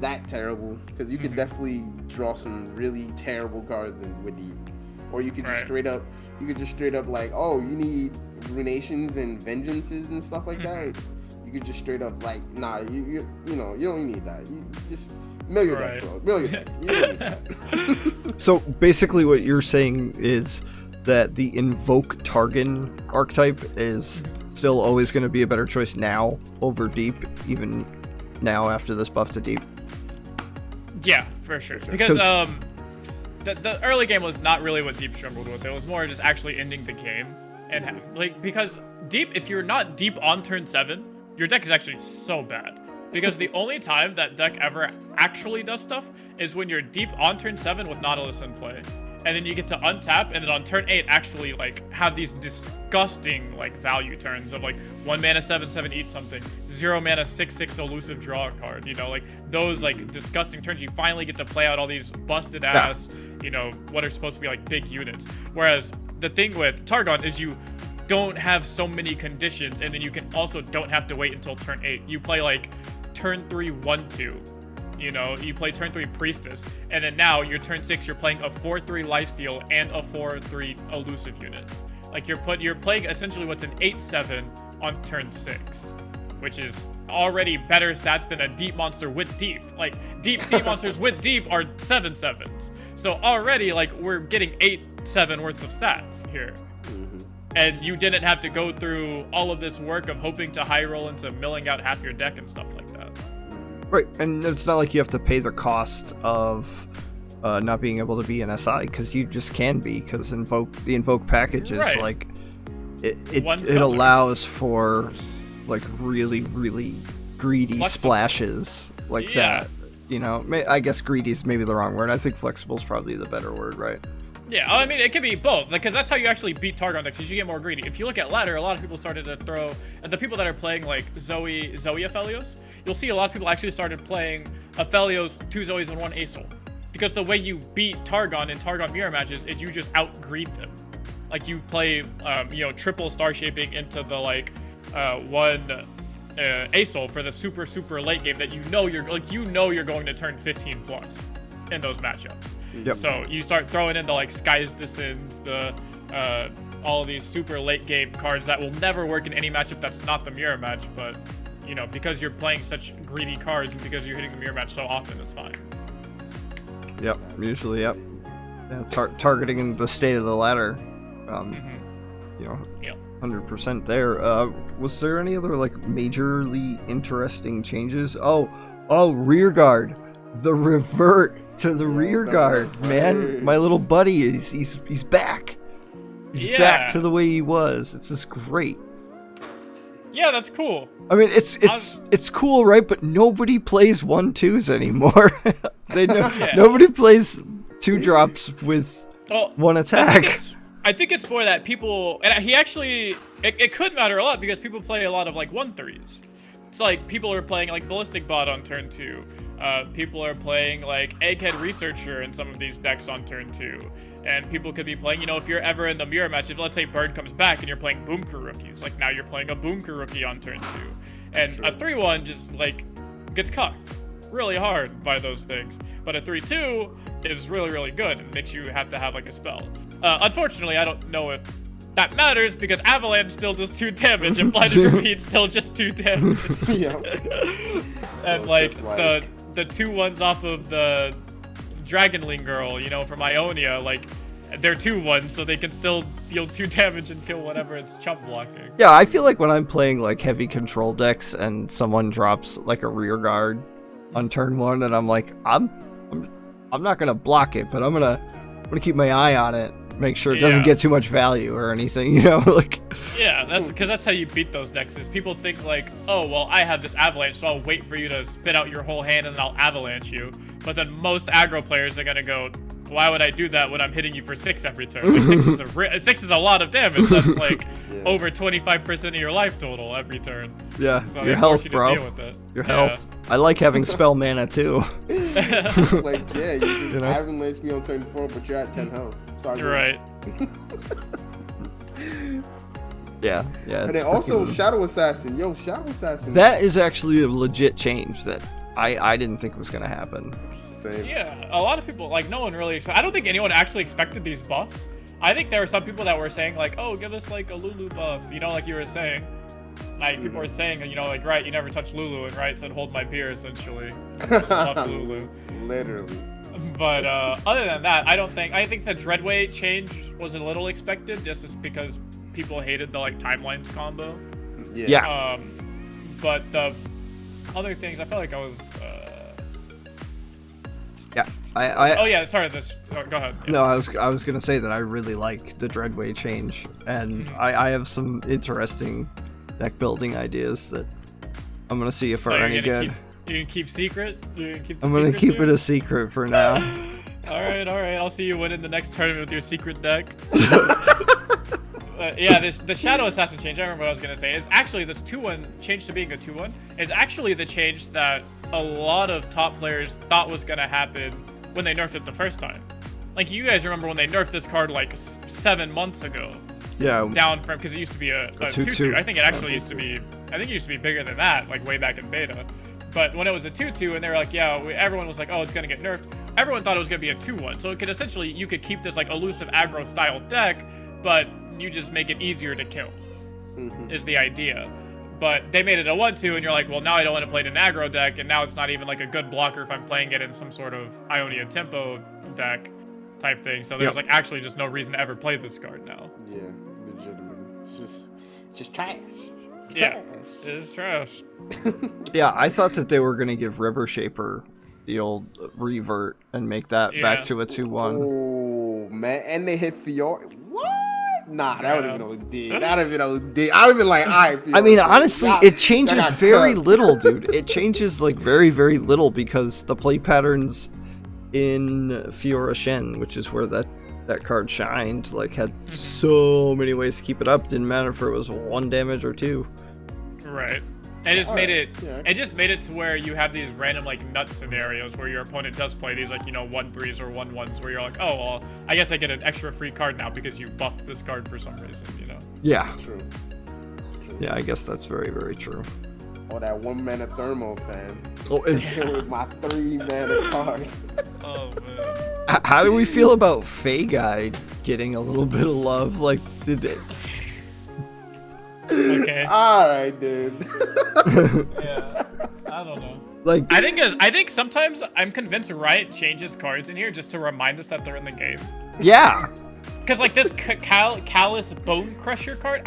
that terrible, because you could definitely draw some really terrible cards with Deep, or you could just straight up like, oh, you need Runations and Vengeances and stuff like that. You could just straight up like, nah, you know, you don't need that. You just mill your deck, bro. Mill your deck. You don't need that. So basically what you're saying is that the Invoke Targon archetype is still always going to be a better choice now over Deep, even now after this buff to Deep. Yeah, for sure. Because the early game was not really what Deep struggled with. It was more just actually ending the game. And like, because Deep, if you're not Deep on turn 7, your deck is actually so bad. Because the only time that deck ever actually does stuff is when you're Deep on turn 7 with Nautilus in play. And then you get to untap, and then on turn 8 actually like have these disgusting like value turns of like 1 mana 7/7 eat something, 0 mana 6/6 elusive draw a card. You know, like those like disgusting turns. You finally get to play out all these busted ass, you know, what are supposed to be like big units. Whereas the thing with Targon is you don't have so many conditions, and then you can also don't have to wait until turn 8. You play like turn 3 1/2. You know, you play turn 3 Priestess, and then now your turn 6 you're playing a 4/3 lifesteal and a 4/3 elusive unit. Like you're playing essentially what's an 8/7 on turn 6, which is already better stats than a Deep monster with Deep. Like Deep sea monsters with Deep are 7/7s. So already like we're getting 8/7 worth of stats here. And you didn't have to go through all of this work of hoping to high roll into milling out half your deck and stuff like that. Right, and it's not like you have to pay the cost of not being able to be an SI, because you just can be, because the Invoke package is like, it allows for like really, really greedy splashes like that. You know, I guess greedy is maybe the wrong word. I think flexible is probably the better word, right? Yeah, I mean, it could be both, because that's how you actually beat Targon decks, is you get more greedy. If you look at ladder, a lot of people started to throw, and the people that are playing like Zoe Aphelios, you'll see a lot of people actually started playing Aphelios, 2 Zoes and 1 Aesol. Because the way you beat Targon in Targon mirror matches is you just out-greed them. Like you play, you know, triple star shaping into the like 1 Aesol for the super, super late game that you know you're going to turn 15 plus in those matchups. Yep. So you start throwing in the like Sky's Descends, the all of these super late game cards that will never work in any matchup that's not the mirror match, but you know, because you're playing such greedy cards and because you're hitting the mirror match so often, it's fine. Yep, usually, yep. Yeah, targeting the state of the ladder, you know, 100% there. Was there any other like majorly interesting changes? Oh, Oh, rear guard. The revert to the rear guard, man. My little buddy he's back. He's back to the way he was. It's just great. Yeah, that's cool. I mean, it's cool, right? But nobody plays 1-2s anymore. Nobody plays 2 drops with 1 attack. I think it's more that people, and he actually, it could matter a lot because people play a lot of like 1-3s. It's like people are playing like Ballistic Bot on turn 2. People are playing like Egghead Researcher in some of these decks on turn 2. And people could be playing, if you're ever in the mirror match, if let's say Bird comes back and you're playing Boomker Rookies, like now you're playing a Boomker Rookie on turn 2. And a 3-1 just like gets cucked really hard by those things. But a 3-2 is really, really good and makes you have to have like a spell. Unfortunately, I don't know if that matters because Avalanche still does 2 damage and Blinded Repeat still just 2 damage. And like the 2-1s off of the Dragonling Girl, from Ionia, like they're 2-1, so they can still deal 2 damage and kill whatever it's chump blocking. Yeah, I feel like when I'm playing like heavy control decks and someone drops like a rear guard on turn 1, and I'm like, I'm not gonna block it, but I'm gonna keep my eye on it, make sure it doesn't get too much value or anything, like. Yeah, that's how you beat those decks. Is people think like, oh well, I have this Avalanche, so I'll wait for you to spit out your whole hand and I'll Avalanche you. But then most aggro players are gonna go, why would I do that when I'm hitting you for 6 every turn? Like 6 is a lot of damage. That's like over 25% of your life total every turn. Yeah, so your health, bro. Your health. I like having spell mana too. Like, you just Avalanche me on turn 4, but you're at 10 health. Sorry. You're right. Yeah. And then also Shadow Assassin. Shadow Assassin. That is actually a legit change that I didn't think was gonna happen. Same. Yeah, a lot of people, like, no one really I don't think anyone actually expected these buffs. I think there were some people that were saying like, oh, give us like a Lulu buff, like you were saying. Like people were saying, like, right, you never touch Lulu, and right said hold my beer essentially. Just love Lulu. Literally. But other than that, I think the Dreadway change was a little expected, just because people hated the like timelines combo. Yeah. But the other things, I felt like I was. Yeah. Go ahead. Yeah. No, I was gonna say that I really like the Dreadway change, and I have some interesting deck building ideas that I'm gonna see if are any good. You can keep secret? I'm gonna keep it a secret for now. Alright. I'll see you win in the next tournament with your secret deck. The Shadow Assassin change, I remember what I was gonna say, is actually this 2-1 change to being a 2-1 is actually the change that a lot of top players thought was gonna happen when they nerfed it the first time. Like, you guys remember when they nerfed this card like 7 months ago. Yeah. Down from, because it used to be a 2-2. I think it actually used to be, bigger than that, like way back in beta. But when it was a 2-2 and they were like, everyone was like, oh, it's gonna get nerfed. Everyone thought it was gonna be a 2-1. So it could essentially, you could keep this like elusive aggro style deck, but you just make it easier to kill, is the idea. But they made it a 1-2, and you're like, well, now I don't want to play an aggro deck, and now it's not even like a good blocker if I'm playing it in some sort of Ionia tempo deck type thing. So there's like actually just no reason to ever play this card now. Yeah, legitimately. It's just trash. It is trash. Yeah, I thought that they were gonna give River Shaper the old revert and make that back to a 2-1. Oh man, and they hit Fiora. What? Nah, that would have been OD. That would have been OD. I would have been like, all right, Fiora. I mean, honestly, it changes very little, dude. It changes like very, very little because the play patterns in Fiora Shen, which is where that card shined, like had so many ways to keep it up. Didn't matter if it was 1 damage or 2. Right. It just made it. It just made it to where you have these random like nut scenarios where your opponent does play these like 1-3s or 1-1s where you're like, oh well, I guess I get an extra free card now because you buffed this card for some reason, Yeah. True. Yeah, I guess that's very, very true. Oh, that 1 mana thermo fan. Oh, With my 3 mana card. Oh man. How do we feel about Fey Guy getting a little bit of love? Like, did they? Okay. All right, dude. Yeah. I don't know. Like, I think sometimes I'm convinced Riot changes cards in here just to remind us that they're in the game. yeah. Because like this Callous Bone Crusher card,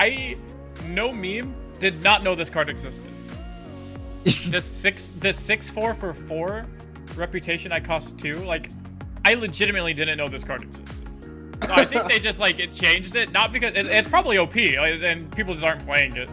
no meme did not know this card existed. the 6/4 for 4 reputation I cost 2. Like, I legitimately didn't know this card existed. So I think they just like it changed it, not because it's probably OP and people just aren't playing it.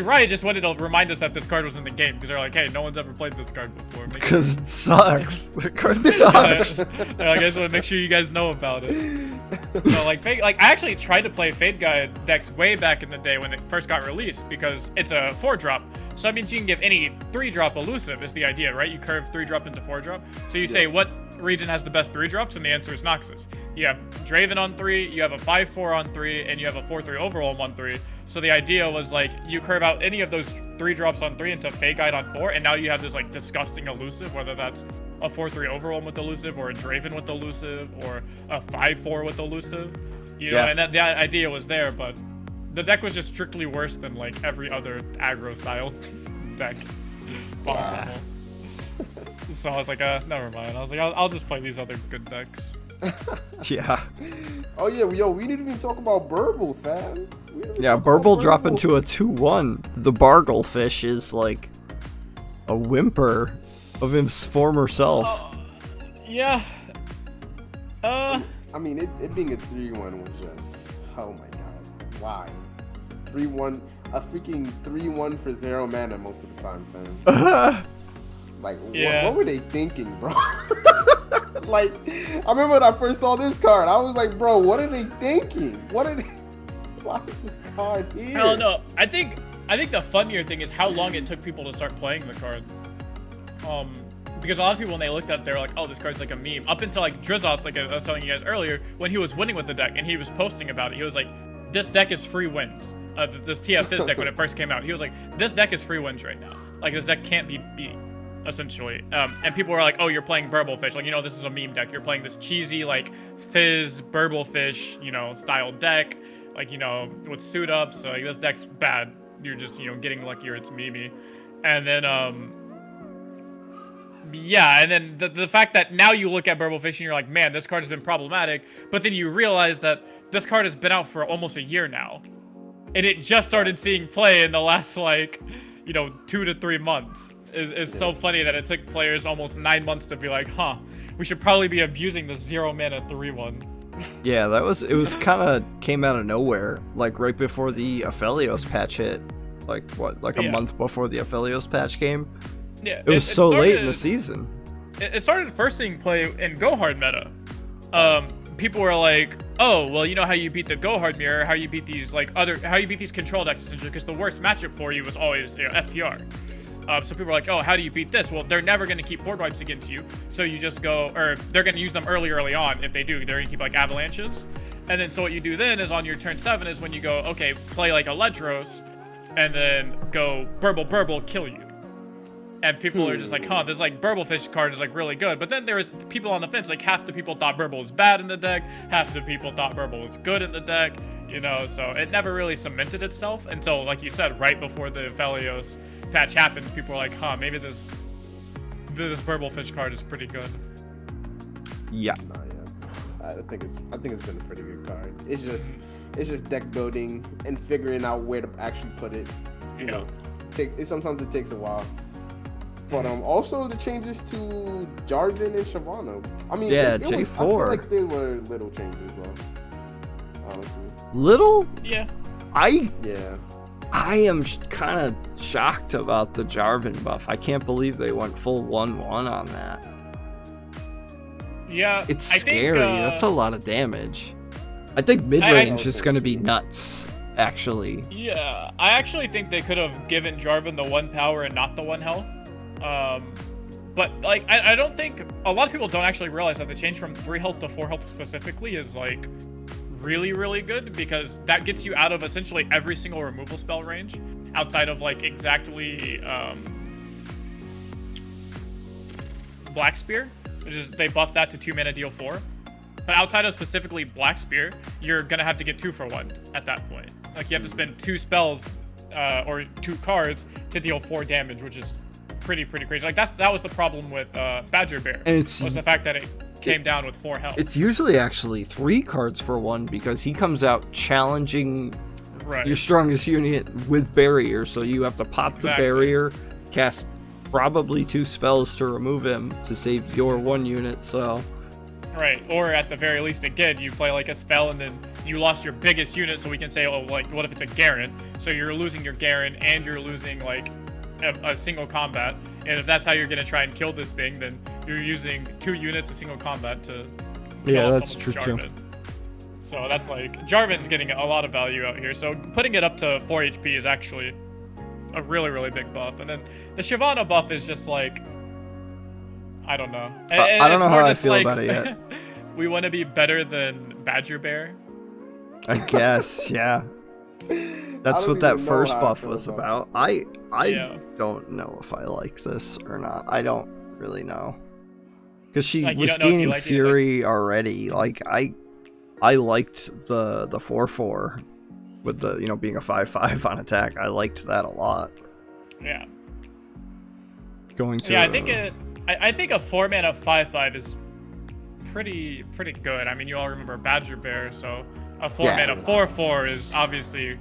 Riot just wanted to remind us that this card was in the game because they're like, hey, no one's ever played this card before. Because it sucks. The card sucks. They're like, I just want to make sure you guys know about it. So like, I actually tried to play Fade Guide decks way back in the day when it first got released because it's a 4-drop. So that means you can give any 3-drop elusive is the idea, right? You curve 3-drop into 4-drop. So you say what region has the best 3-drops, and the answer is Noxus. You have Draven on 3, you have a 5/4 on 3, and you have a 4/3 overall on 1/3. So the idea was like you curve out any of those 3-drops on 3 into Fade Guide on 4, and now you have this like disgusting elusive, whether that's a 4/3 overall with elusive, or a Draven with elusive, or a 5/4 with elusive. You know, and that the idea was there, but the deck was just strictly worse than like every other aggro style deck possible. So I was like, never mind. I was like, I'll just play these other good decks. Yeah. Oh yeah, we didn't even talk about Burble, fam. Yeah, Burble dropping to a 2/1. The Bargle fish is like a whimper of his former self. Yeah. I mean, it being a 3/1 was just, oh my god, why? 3/1, a freaking 3/1 for 0 mana most of the time, fam. Like, what were they thinking, bro? Like, I remember when I first saw this card, I was like, bro, what are they thinking? Why is this card here? I don't know. I think the funnier thing is how long it took people to start playing the card. Because a lot of people, when they looked at it, they were like, oh, this card's like a meme. Up until like Drizoth, like I was telling you guys earlier, when he was winning with the deck and he was posting about it, he was like, this deck is free wins. This TF Fizz deck when it first came out, he was like, this deck is free wins right now. Like, this deck can't be beat, essentially. And people were like, oh, you're playing Burblefish. Like, you know, this is a meme deck. You're playing this cheesy, like, Fizz, Burblefish, you know, style deck. Like, you know, with suit ups. So, like, this deck's bad. You're just, you know, getting luckier. It's meme. And then, yeah, and then the fact that now you look at Burblefish and you're like, man, this card has been problematic. But then you realize that this card has been out for almost a year now. And it just started seeing play in the last, like, you know, 2 to 3 months. It's so funny that it took players almost 9 months to be like, huh, we should probably be abusing the 0 mana 3/1. Yeah, it was kind of came out of nowhere, like right before the Aphelios patch hit. Like, what, like a month before the Aphelios patch came? Yeah, it was so late in the season. It started first seeing play in Go Hard meta. People were like, oh, well, you know how you beat the Go Hard mirror, how you beat these how you beat these control decks essentially, because the worst matchup for you was always, you know, FTR. So people were like, oh, how do you beat this? Well, they're never going to keep board wipes against you, so you just go, or they're going to use them early on. If they do, they're going to keep like avalanches. And then so what you do then is on your turn 7 is when you go, okay, play like a Ledros, and then go Burble, kill you. And people are just like, huh, this like Burblefish card is like really good. But then there was people on the fence, like half the people thought Burble was bad in the deck, half the people thought Burble was good in the deck, you know, so it never really cemented itself until, like you said, right before the Aphelios patch happened, people were like, huh, maybe this Burblefish card is pretty good. Yeah. No, yeah. I think it's been a pretty good card. It's just deck building and figuring out where to actually put it. You know, sometimes it takes a while. But also the changes to Jarvan and Shyvana. I mean, it J4. was, I feel like they were little changes though. Honestly. Little? Yeah. I am kind of shocked about the Jarvan buff. I can't believe they went full 1/1 on that. Yeah, it's scary. That's a lot of damage. I think mid-range is going to be nuts, actually. Yeah, I actually think they could have given Jarvan the 1 power and not the 1 health. But like, I don't think a lot of people don't actually realize that the change from 3 health to 4 health specifically is like really, really good, because that gets you out of essentially every single removal spell range outside of like exactly Black Spear, which is they buffed that to 2 mana deal 4. But outside of specifically Black Spear, you're gonna have to get 2 for 1 at that point. Like, you have to spend 2 spells or 2 cards to deal 4 damage, which is pretty crazy. Like, that was the problem with Badger Bear, was the fact that it came down with 4 health. It's usually actually 3 cards for 1, because he comes out challenging your strongest unit with barrier, so you have to pop the barrier cast probably 2 spells to remove him to save your 1 unit, so... Right, or at the very least, again, you play like a spell and then you lost your biggest unit, so we can say, oh, like, what if it's a Garen? So you're losing your Garen and you're losing, like, a single combat. And if that's how you're going to try and kill this thing, then you're using 2 units of single combat to kill that's true Jarvan. So that's like, Jarvan's getting a lot of value out here. So putting it up to 4 HP is actually a really, really big buff. And then the Shyvana buff is just like, I don't know. I don't know how I feel about it yet. We want to be better than Badger Bear. I guess, yeah. That's what that first buff was about. I don't know if I like this or not. I don't really know. Because she was gaining Fury already. Like, I liked the 4/4 with the, you know, being a 5/5 on attack. I liked that a lot. Yeah. Going to... Yeah, I think a 4-mana 5/5 is pretty good. I mean, you all remember Badger Bear, so a 4-mana 4/4 is obviously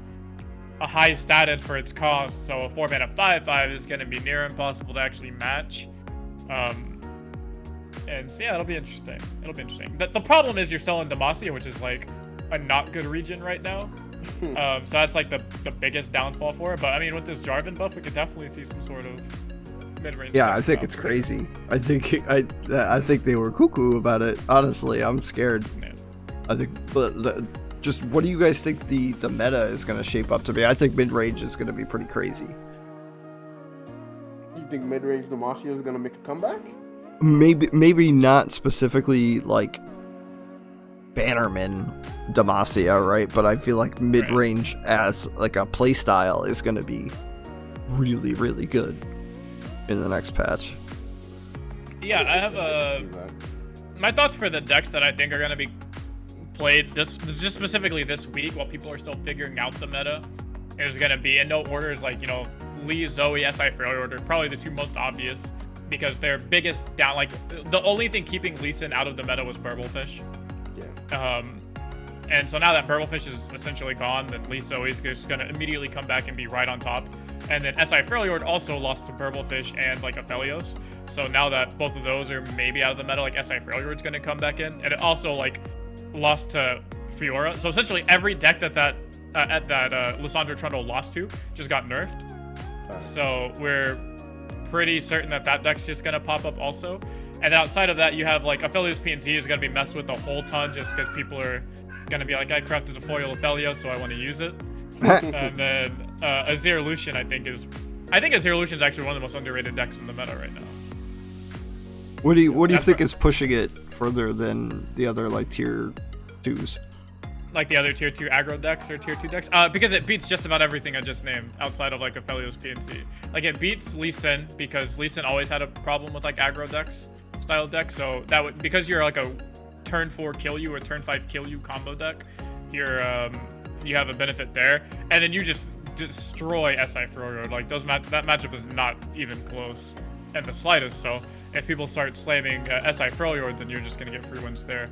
a high status for its cost, so a 4-mana 5/5 is going to be near impossible to actually match. And so yeah, it'll be interesting. The problem is you're still in Demacia, which is like a not good region right now. So that's like the biggest downfall for it. But I mean, with this Jarvan buff, we could definitely see some sort of mid-range. Yeah, I think it's crazy. I think they were cuckoo about it. Honestly, I'm scared. Yeah. I think, just what do you guys think the meta is going to shape up to be? I think mid-range is going to be pretty crazy. You think mid-range Demacia is going to make a comeback? Maybe not specifically like Bannerman Demacia, right? But I feel like mid-range as like a playstyle is going to be really, really good in the next patch. Yeah, I have my thoughts for the decks that I think are going to be played just specifically this week while people are still figuring out the meta is going to be in no orders, like, you know, Lee, Zoe, SI Failure Order, probably the 2 most obvious because their biggest down, like the only thing keeping Lee Sin out of the meta was Burblefish. Yeah. And so now that Burblefish is essentially gone, then Lee Zoe is just going to immediately come back and be right on top. And then SI Freljord also lost to Burblefish and like Aphelios. So now that both of those are maybe out of the meta, like SI Freljord's going to come back in. And it also like lost to Fiora. So essentially every deck that Lissandra Trundle lost to just got nerfed. So we're pretty certain that deck's just going to pop up also. And outside of that, you have like Aphelios PNZ is going to be messed with a whole ton just because people are going to be like, I crafted a foil Aphelios, so I want to use it. And then Azir Lucian, I think Azir Lucian is actually one of the most underrated decks in the meta right now. What do you think is pushing it further than the other like tier 2s? Like the other tier 2 aggro decks or tier 2 decks? Because it beats just about everything I just named outside of like Aphelios PNC. Like it beats Lee Sin because Lee Sin always had a problem with like aggro decks style decks. So that would, because you're like a turn 4 kill you or turn 5 kill you combo deck, you have a benefit there, and then you just destroy SI Freljord. Like that matchup is not even close in the slightest. So if people start slamming SI Freljord, then you're just gonna get free wins there.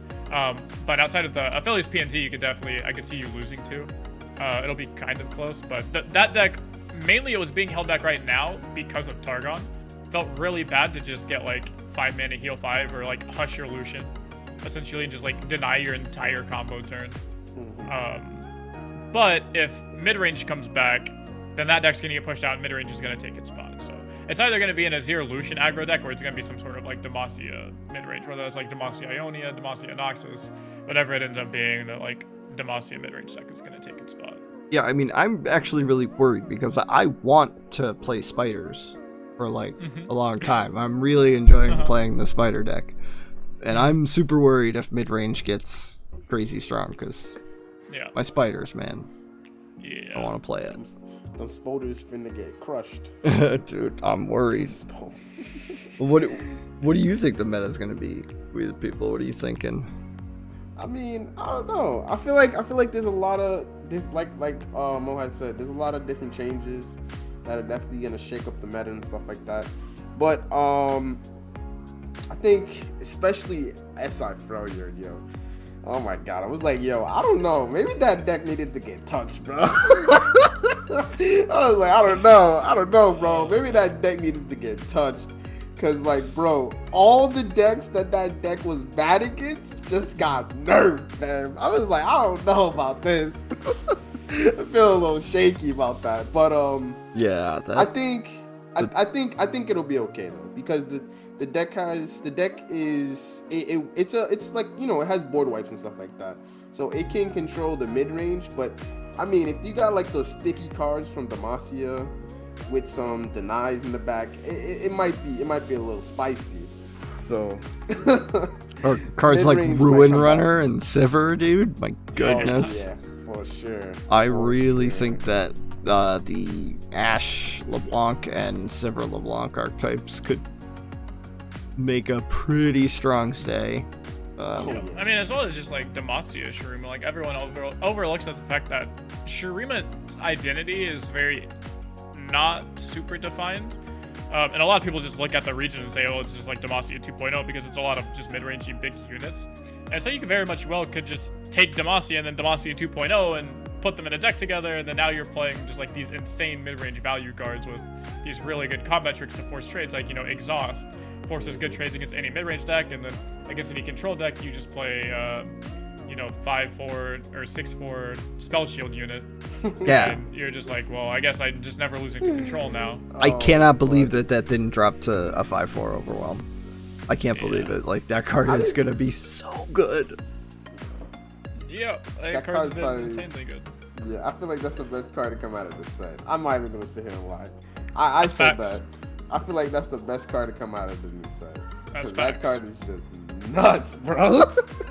But outside of the Aphelios PNZ, I could see you losing to. It'll be kind of close, but that deck mainly it was being held back right now because of Targon. Felt really bad to just get like 5 mana heal 5 or like hush your Lucian, essentially just like deny your entire combo turn. But if mid-range comes back, then that deck's going to get pushed out and mid-range is going to take its spot. So it's either going to be an Azir Lucian aggro deck or it's going to be some sort of like Demacia mid-range, whether it's like Demacia Ionia, Demacia Noxus, whatever it ends up being, the like Demacia mid-range deck is going to take its spot. Yeah, I mean, I'm actually really worried because I want to play spiders for like a long time. I'm really enjoying playing the spider deck. And I'm super worried if mid-range gets crazy strong because my spiders, man. Yeah. I want to play it. Them spoders finna get crushed. Dude, I'm worried. What do you think the meta's gonna be with people? What are you thinking? I mean, I don't know. I feel like there's a lot of this, like Mo had said, there's a lot of different changes that are definitely gonna shake up the meta and stuff like that. But I think especially SI Freljord, yo. Oh my god, I was like, yo, I don't know. Maybe that deck needed to get touched, bro. I was like, I don't know, bro. Maybe that deck needed to get touched. Cause like, bro, all the decks that deck was bad against just got nerfed, fam. I was like, I don't know about this. I feel a little shaky about that, but Yeah, I think it'll be okay though, because the deck is it's like, you know, it has board wipes and stuff like that, so it can control the mid range. But I mean, if you got like those sticky cards from Demacia with some denies in the back, it might be a little spicy. So or cards like Ruin Runner and Sever, dude. My goodness. Oh, yeah, for sure. I really think that the Ash LeBlanc and Sever LeBlanc archetypes could make a pretty strong stay. I mean, as well as just like Demacia Shurima, like everyone overlooks at the fact that Shurima's identity is very not super defined, and a lot of people just look at the region and say, oh, it's just like Demacia 2.0 because it's a lot of just mid-rangey big units. And so you could very much well could just take Demacia and then Demacia 2.0 and put them in a deck together, and then now you're playing just like these insane mid-range value cards with these really good combat tricks to force trades, like, you know, Exhaust forces good trades against any mid-range deck, and then against any control deck you just play 5/4 or 6/4 spell shield unit. Yeah. And you're just like, well, I guess I'm just never losing to control now. I cannot believe that didn't drop to a 5/4 overwhelm. I can't believe it. Like, that card is gonna be so good. Yeah, that card's been insanely good. Yeah, I feel like that's the best card to come out of this set. I'm not even gonna sit here and lie. I said that. I feel like that's the best card to come out of the new set. Because that card is just nuts, bro.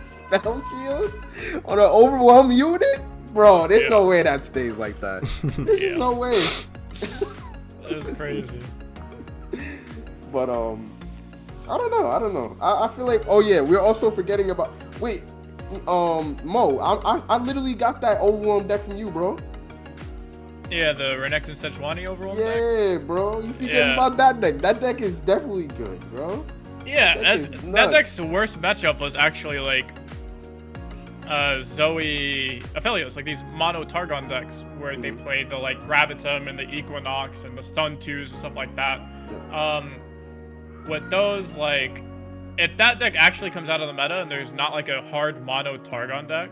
Spell shield on an overwhelm unit? Bro, there's no way that stays like that. There's just no way. That was crazy. But I don't know. I feel like, oh yeah, we're also forgetting about, wait, Mo, I literally got that overwhelm deck from you, bro. Yeah, the Renekton Sejuani overwhelm deck? Yeah, bro. You forgetting about that deck. That deck is definitely good, bro. Yeah, that deck's worst matchup was actually like Zoe Aphelios, like these mono Targon decks where they played the like Gravitum and the Equinox and the Stun 2s and stuff like that. With those, like, if that deck actually comes out of the meta and there's not like a hard mono Targon deck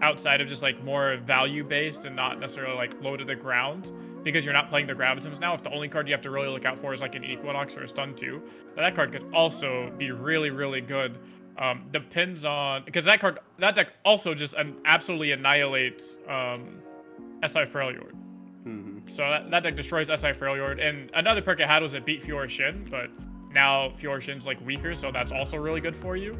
outside of just like more value based and not necessarily like low to the ground, because you're not playing the Gravitums now, if the only card you have to really look out for is like an Equinox or a Stun 2, that card could also be really, really good. Depends on, because that deck also just absolutely annihilates SI Freljord. So that deck destroys SI Freljord, and another perk it had was it beat Fiora Shin, but now Fiora Shin's like weaker, so that's also really good for you.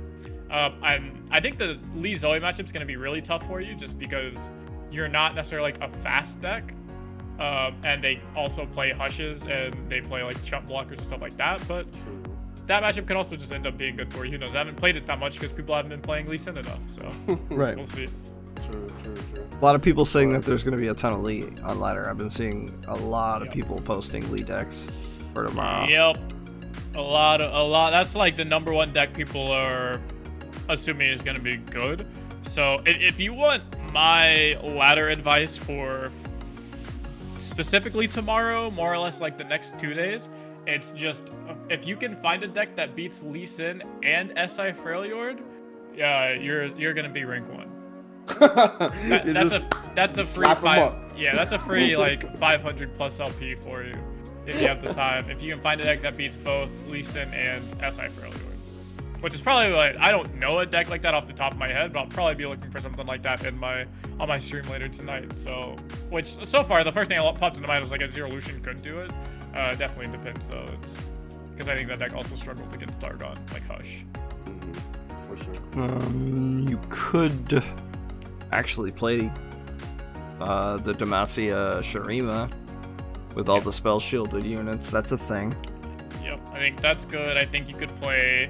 I think the Lee Zoe matchup's going to be really tough for you, just because you're not necessarily like a fast deck, and they also play Hushes and they play like chump blockers and stuff like that, but that matchup could also just end up being good for you. Who knows? I haven't played it that much because people haven't been playing Lee Sin enough, so right. We'll see. True. A lot of people saying that there's going to be a ton of Lee on ladder. I've been seeing a lot of people posting Lee decks for tomorrow. Yep. A lot. That's like the number one deck people are assuming is going to be good. So if you want my ladder advice for specifically tomorrow, more or less like the next 2 days, it's just, if you can find a deck that beats Lee Sin and SI Freljord, yeah, you're gonna be rank 1. That's a free that's a free like 500 plus LP for you if you have the time. If you can find a deck that beats both Lee Sin and SI Freljord, which is probably like, I don't know a deck like that off the top of my head, but I'll probably be looking for something like that on my stream later tonight. So, which so far the first thing that popped into mind was like a Zero Lucian could do it. Definitely depends though. It's because I think that deck also struggled against Targon, like Hush. For sure. You could actually play the Demacia Shurima with all the spell shielded units. That's a thing. Yep, I think that's good. I think you could play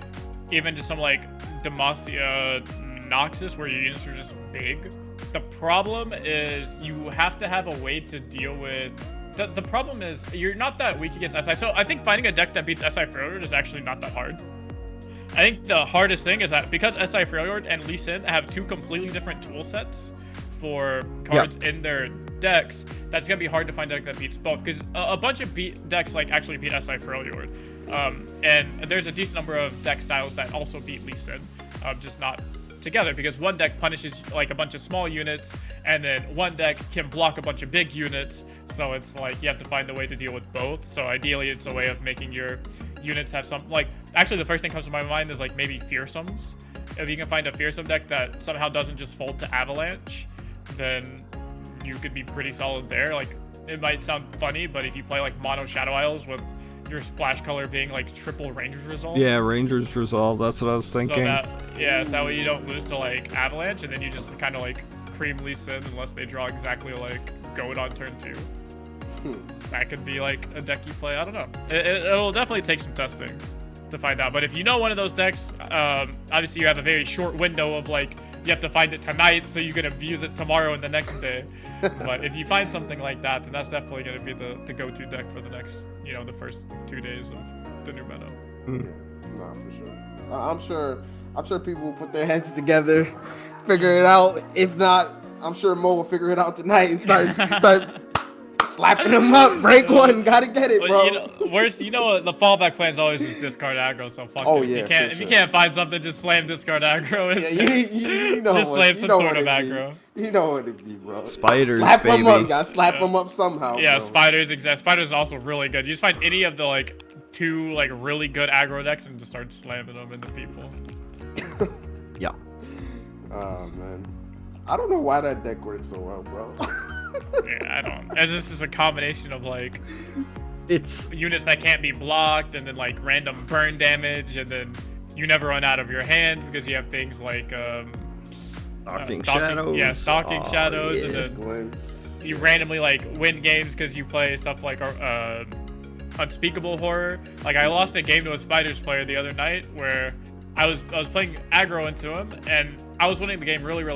even just some like Demacia Noxus where your units are just big. The problem is you have to have a way to deal with. The problem is you're not that weak against SI, so I think finding a deck that beats SI Freljord is actually not that hard. I think the hardest thing is that because SI Freljord and Lee Sin have two completely different tool sets for cards in their decks, that's gonna be hard to find a deck that beats both, because a bunch of decks like actually beat SI Freljord, and there's a decent number of deck styles that also beat Lee Sin, just not together, because one deck punishes like a bunch of small units, and then one deck can block a bunch of big units, so it's like you have to find a way to deal with both. So ideally it's a way of making your units have some, like, actually the first thing that comes to my mind is like maybe fearsomes. If you can find a fearsome deck that somehow doesn't just fold to Avalanche, then you could be pretty solid there. Like, it might sound funny, but if you play like mono Shadow Isles with your splash color being like triple Rangers Resolve. Yeah, Rangers Resolve, that's what I was thinking. So that way you don't lose to like Avalanche, and then you just kind of like cream Lee Sin unless they draw exactly like Goat on turn 2. That could be like a deck you play. I don't know. It'll definitely take some testing to find out. But if you know one of those decks, obviously you have a very short window of like, you have to find it tonight, so you're gonna use it tomorrow and the next day. But if you find something like that, then that's definitely gonna be the go-to deck for the next, the first 2 days of the new meta. No, for sure. I'm sure people will put their heads together, figure it out. If not, I'm sure Mo will figure it out tonight and start slapping them up. Break one, gotta get it, bro. The fallback plan is always just discard aggro. So fuck it. Yeah, if you can't find something, just slam discard aggro. Yeah, you know just slam some sort of aggro. You know what it be, bro. Spiders, slap baby. them up. You gotta slap them up somehow. Yeah, bro. Spiders is also really good. You just find any of the like 2 like really good aggro decks and just start slamming them into people. Yeah. Oh man, I don't know why that deck works so well, bro. Yeah, I don't. And this is a combination of like, It's units that can't be blocked, and then like random burn damage, and then you never run out of your hand because you have things like Stalking Shadows. Yeah, Stalking Shadows, yeah. and then Glimpse. you randomly like win games because you play stuff like Unspeakable Horror. Like, I lost a game to a Spiders player the other night where I was playing aggro into him, and I was winning the game really